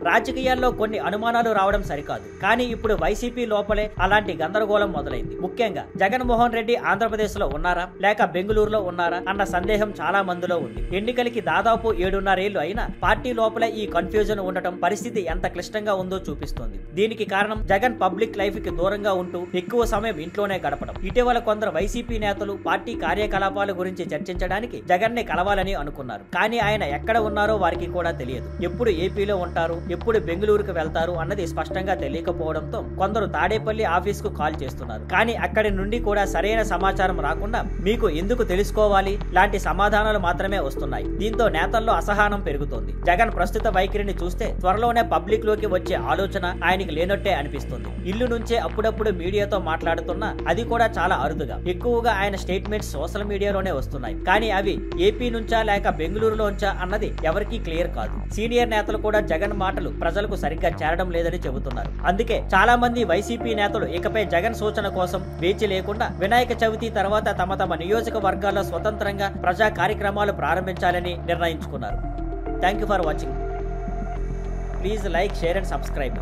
రాజకీయాల్లో కొన్ని అనుమానాలు రావడం సరికాదు, కానీ ఇప్పుడు వైసీపీ లోపలే అలాంటి గందరగోళం మొదలైంది. ముఖ్యంగా జగన్మోహన్ రెడ్డి ఆంధ్రప్రదేశ్ లో ఉన్నారా లేక బెంగళూరులో ఉన్నారా అన్న సందేహం చాలా మందిలో ఉంది. ఎన్నికలకి దాదాపు 7.5 ఏళ్లు అయినా పార్టీ లోపల ఈ కన్ఫ్యూజన్ ఉండటం పరిస్థితి ఎంత క్లిష్టంగా ఉందో చూపిస్తోంది. దీనికి కారణం జగన్ పబ్లిక్ లైఫ్ కి దూరంగా ఉంటూ ఎక్కువ సమయం ఇంట్లోనే గడపడం. ఇటీవల కొందరు వైసీపీ నేతలు పార్టీ కార్యకలాపాల గురించి చర్చించడానికి జగన్ ని కలవాలని అనుకున్నారు. కానీ ఆయన ఎక్కడ ఉన్నారో వారికి కూడా తెలియదు. ఎప్పుడు ఏపీలో ఉంటారు, ఎప్పుడు బెంగళూరుకు వెళ్తారు అన్నది స్పష్టంగా తెలియకపోవడంతో కొందరు తాడేపల్లి ఆఫీస్ కు కాల్ చేస్తున్నారు. కానీ అక్కడి నుండి కూడా సరైన సమాచారం రాకుండా మీకు ఎందుకు తెలుసుకోవాలి లాంటి సమాధానాలు మాత్రమే వస్తున్నాయి. దీంతో నేతల్లో అసహనం పెరుగుతోంది. జగన్ ప్రస్తుత వైఖరిని చూస్తే త్వరలోనే పబ్లిక్ లోకి వచ్చే ఆలోచన ఆయనకి లేనట్టే అనిపిస్తుంది. ఇల్లు నుంచే అప్పుడప్పుడు మీడియాతో మాట్లాడుతున్నా అది కూడా చాలా అరుదుగా. ఎక్కువగా ఆయన స్టేట్మెంట్స్ సోషల్ మీడియాలోనే వస్తున్నాయి. కానీ అవి ఏపీ నుంచా లేక బెంగళూరులోంచా అన్నది ఎవరికీ క్లియర్ కాదు. సీనియర్ నేతలు కూడా జగన్ మాటలు ప్రజలకు సరిగ్గా చేరడం లేదని చెబుతున్నారు. అందుకే చాలా మంది వైసీపీ నేతలు ఇకపై జగన్ సూచన కోసం వేచి లేకుండా వినాయక చవితి తర్వాత తమ తమ నియోజకవర్గాల్లో స్వతంత్రంగా ప్రజా కార్యక్రమాలు ప్రారంభించాలని నిర్ణయించుకున్నారు. Thank you for watching. Please like, share and subscribe.